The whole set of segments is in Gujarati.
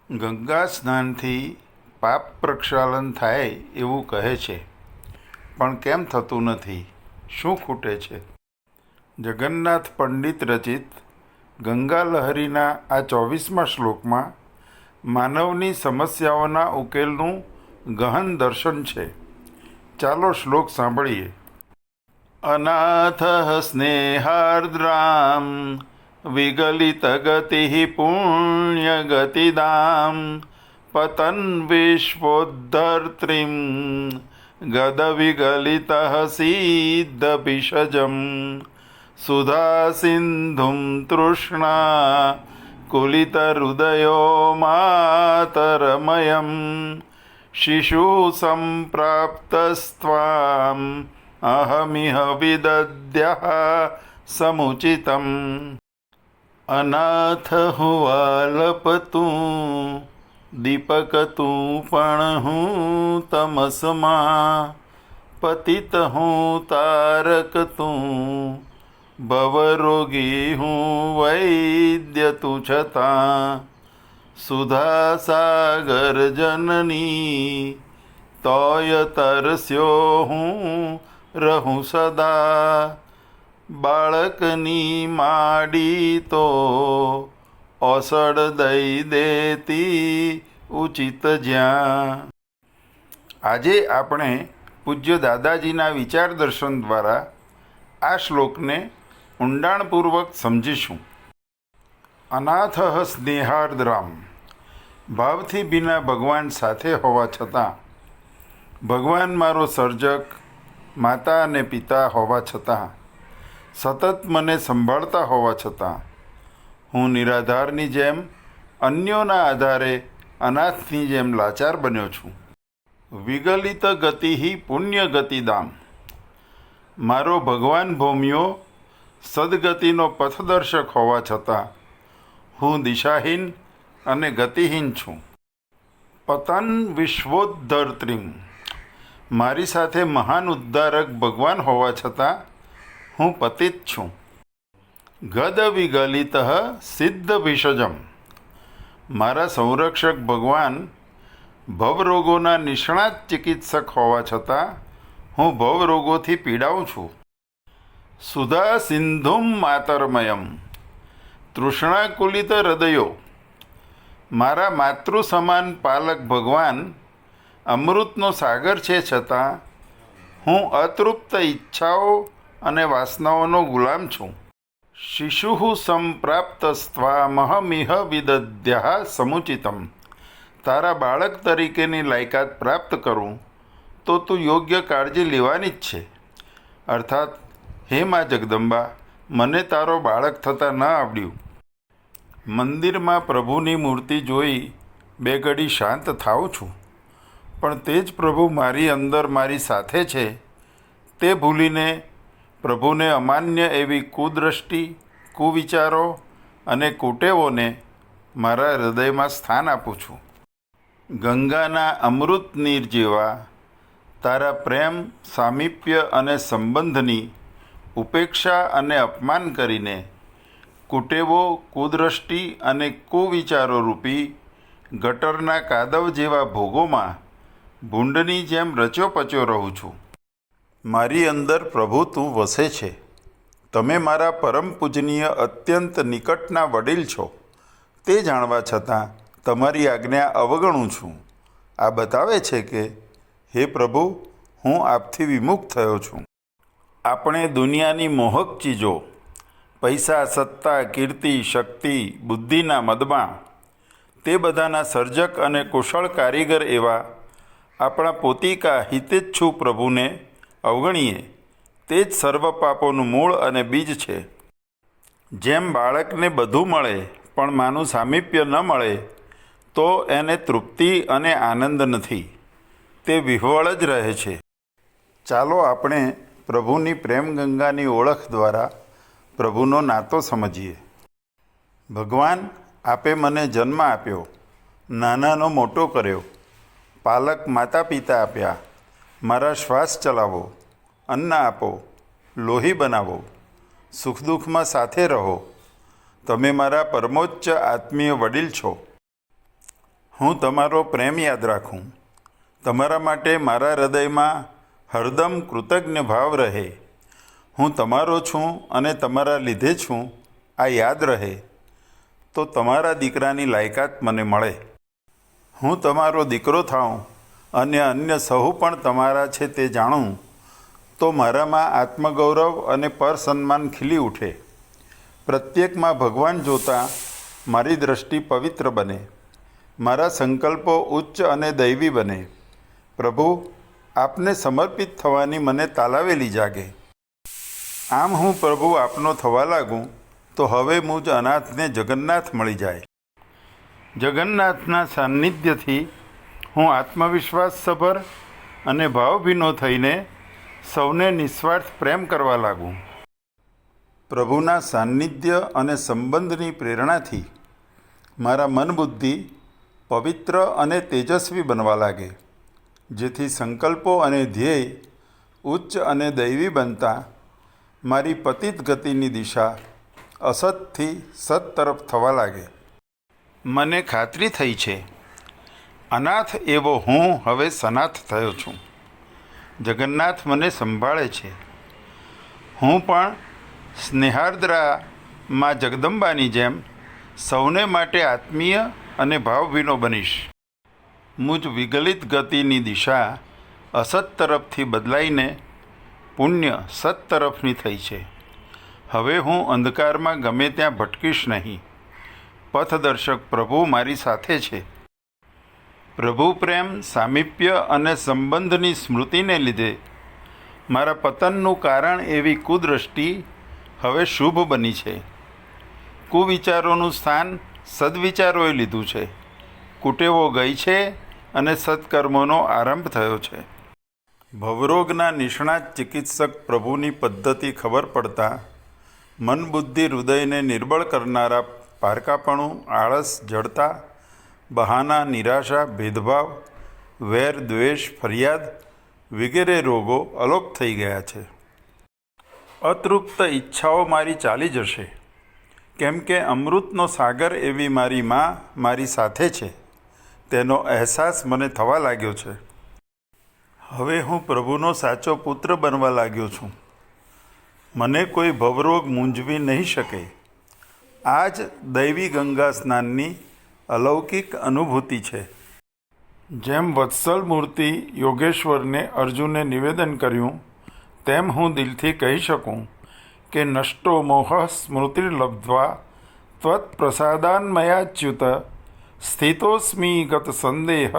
ગંગા સ્નાનથી પાપ પ્રક્ષાલન થાય એવું કહે છે, પણ કેમ થતું નથી? શું ખૂટે છે? જગન્નાથ પંડિત રચિત ગંગા લહરીના આ 24મા શ્લોકમાં માનવની સમસ્યાઓના ઉકેલનું ગહન દર્શન છે. ચાલો શ્લોક સાંભળીએ. અનાથ સ્નેહાર્દ્રામ વિગલિત ગતિ પુણ્યગતિદામ પતન વિશ્વોદ્ધર્ત્રીમ ગદ વિગલિત સિદ્ધભિષજમ સુધા સિંધુમ તૃષ્ણા કુલિત હૃદયો માતરમયમ શિશુ સંપ્રાપ્તસ્ત્વામ અહમિહ વિદદ્યઃ સમુચિતમ. અનાથ હું વાલપ તું દીપક તું પણ હું તમસમાં પતિત હું તારક તું ભવરોગી હું વૈદ્ય તું છતાં સુધા સાગર જનની તોય તરસ્યો હું રહું સદા બાળકની માડી તો ઓસડ દઈ દેતી ઉચિત જ્યાં. આજે આપણે પૂજ્ય દાદાજીના વિચાર દર્શન દ્વારા આ શ્લોકને ઊંડાણપૂર્વક સમજીશું. અનાથ સ્નેહાર્દ્રામ, ભાવથી ભીના ભગવાન સાથે હોવા છતાં, ભગવાન મારો સર્જક, માતા અને પિતા હોવા છતાં, સતત મને સંભાળતા હોવા છતાં હું નિરાધારની જેમ અન્યોના આધારે અનાથની જેમ લાચાર બન્યો છું. વિગલિત ગતિ પુણ્ય ગતિદામ, મારો ભગવાન ભોમ્યો સદગતિનો પથદર્શક હોવા છતાં હું દિશાહીન અને ગતિહીન છું. પતન વિશ્વોદ્ધર્ત્રીમ, મારી સાથે મહાન ઉદ્ધારક ભગવાન હોવા છતાં હું પતિત છું. ગદ વિગલિત સિદ્ધ ભિષજમ, મારા સંરક્ષક ભગવાન ભવરોગોના નિષ્ણાત ચિકિત્સક હોવા છતાં હું ભવરોગોથી પીડાઉં છું. સુધા સિંધુમ માતરમયમ, તૃષ્ણાકુલિત હૃદયો, મારા માતૃ સમાન પાલક ભગવાન અમૃતનો સાગર છે છતાં હું અતૃપ્ત ઈચ્છાઓ અને વાસનાઓનો ગુલામ છું. શિશુ સંપ્રાપ્તસ્ત્વામહમિહ વિદદ્યઃ સમુચિતમ, તારા બાળક તરીકેની લાયકાત પ્રાપ્ત કરું તો તું યોગ્ય કાળજી લેવાની જ છે. અર્થાત, હે મા જગદંબા, મને તારો બાળક થતાં ન આવડ્યું. મંદિરમાં પ્રભુની મૂર્તિ જોઈ બે ઘડી શાંત થાઉં છું, પણ તે જ પ્રભુ મારી અંદર મારી સાથે છે તે ભૂલીને પ્રભુને અમાન્ય એવી કુદૃષ્ટિ, કુવિચારો અને કુટેવોને મારા હૃદયમાં સ્થાન આપું છું. ગંગાના અમૃત નીર જેવા તારા પ્રેમ, સામીપ્ય અને સંબંધની ઉપેક્ષા અને અપમાન કરીને કુટેવો, કુદૃષ્ટિ અને કુવિચારો રૂપી ગટરના કાદવ જેવા ભોગોમાં ભૂંડની જેમ રચ્યો પચ્યો રહું છું. મારી અંદર પ્રભુ તું વસે છે. તમે મારા પરમ પૂજનીય અત્યંત નિકટના વડીલ છો તે જાણવા છતાં તમારી આજ્ઞા અવગણું છું. આ બતાવે છે કે હે પ્રભુ, હું આપથી વિમુખ થયો છું. આપણે દુનિયાની મોહક ચીજો, પૈસા, સત્તા, કીર્તિ, શક્તિ, બુદ્ધિના મદમાં તે બધાના સર્જક અને કુશળ કારીગર એવા આપણા પોતિકા હિતેચ્છુ પ્રભુને અવગણીએ તે જ સર્વ પાપોનું મૂળ અને બીજ છે. જેમ બાળકને બધું મળે પણ માનું સામીપ્ય ન મળે તો એને તૃપ્તિ અને આનંદ નથી, તે વિહવળ જ રહે છે. ચાલો આપણે પ્રભુની પ્રેમ ગંગાની ઓળખ દ્વારા પ્રભુનો નાતો સમજીએ. ભગવાન, આપે મને જન્મ આપ્યો, નાનાનો મોટો કર્યો, પાલક માતા પિતા આપ્યા, મારા શ્વાસ ચલાવો, અન્ન આપો, લોહી બનાવો, સુખ દુઃખમાં સાથે રહો. તમે મારા પરમોચ્ચ આત્મીય વડીલ છો. હું તમારો પ્રેમ યાદ રાખું, તમારા માટે મારા હૃદયમાં હરદમ કૃતજ્ઞ ભાવ રહે. હું તમારો છું અને તમારા લીધે છું આ યાદ રહે, તો તમારા દીકરાની લાયકાત મને મળે. હું તમારો દીકરો થાઉં અને અન્ય સહુ પણ તમારા છે તે જાણું, તો મારામાં આત્મગૌરવ અને પરસન્માન ખીલી ઉઠે. પ્રત્યેકમાં ભગવાન જોતાં મારી દૃષ્ટિ પવિત્ર બને, મારા સંકલ્પો ઉચ્ચ અને દૈવી બને. પ્રભુ, આપને સમર્પિત થવાની મને તાલાવેલી જાગે. આમ હું પ્રભુ આપનો થવા લાગું તો હવે મુજ અનાથને જગન્નાથ મળી જાય. જગન્નાથના સાન્નિધ્યથી હું આત્મવિશ્વાસસભર અને ભાવભીનો થઈને સૌને નિસ્વાર્થ પ્રેમ કરવા લાગું. પ્રભુના સાન્નિધ્ય અને સંબંધની પ્રેરણાથી મારા મન બુદ્ધિ પવિત્ર અને તેજસ્વી બનવા લાગે, જેથી સંકલ્પો અને ધ્યેય ઉચ્ચ અને દૈવી બનતા મારી પતિત ગતિની દિશા અસતથી સત તરફ થવા લાગે. મને ખાતરી થઈ છે, અનાથ એવો હું હવે સનાથ થયો છું. જગન્નાથ મને સંભાળે છે. હું પણ સ્નેહાર્દ્રા માં જગદંબાની જેમ સૌને માટે આત્મીય અને ભાવભીનો બનીશ. મુજ વિગલિત ગતિની દિશા અસત તરફથી બદલાઈને પુણ્ય સત તરફની થઈ છે. હવે હું અંધકારમાં ગમે ત્યાં ભટકીશ નહીં. પથદર્શક પ્રભુ મારી સાથે છે. પ્રભુ પ્રેમ, સામીપ્ય અને સંબંધની સ્મૃતિને લીધે મારા પતનનું કારણ એવી કુદૃષ્ટિ હવે શુભ બની છે. કુવિચારોનું સ્થાન સદવિચારોએ લીધું છે. કુટેવો ગઈ છે અને સત્કર્મોનો આરંભ થયો છે. ભવરોગના નિષ્ણાત ચિકિત્સક પ્રભુની પદ્ધતિ ખબર પડતા મન બુદ્ધિ હૃદયને નિર્બળ કરનારા પારકાપણું, આળસ, જડતા, બહાના, નિરાશા, ભેદભાવ, વેર, દ્વેષ, ફરિયાદ વગેરે રોગો અલોપ થઈ ગયા છે. અતૃપ્ત ઈચ્છાઓ મારી ચાલી જશે, કેમ કે અમૃતનો સાગર એવી મારી મા મારી સાથે છે. તેનો અહેસાસ મને થવા લાગ્યો છે. હવે હું પ્રભુનો સાચો પુત્ર બનવા લાગ્યો છું. મને કોઈ ભવરોગ મૂંઝવી નહીં શકે. આ જ દૈવી ગંગા સ્નાનની અલૌકિક અનુભૂતિ છે. જેમ વત્સલ મૂર્તિ યોગેશ્વરને અર્જુને નિવેદન કર્યું, તેમ હું દિલથી કહી શકું કે નષ્ટો મોહ સ્મૃતિર્લબ્ધ્વા ત્વત્પ્રસાદાન્મયાચ્યુત સ્થિતોસ્મિ ગત સંદેહ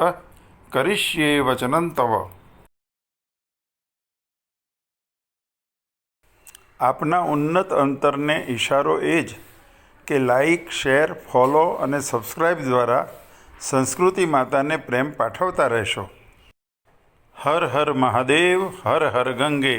કરિષ્યે વચनं તવ. આપના ઉન્નત અંતરને ઇશારો એ જ કે લાઇક, શેર, ફોલો અને સબસ્ક્રાઇબ દ્વારા સંસ્કૃતિ માતાને પ્રેમ પાઠવતા રહેશો. હર હર મહાદેવ, હર હર ગંગે.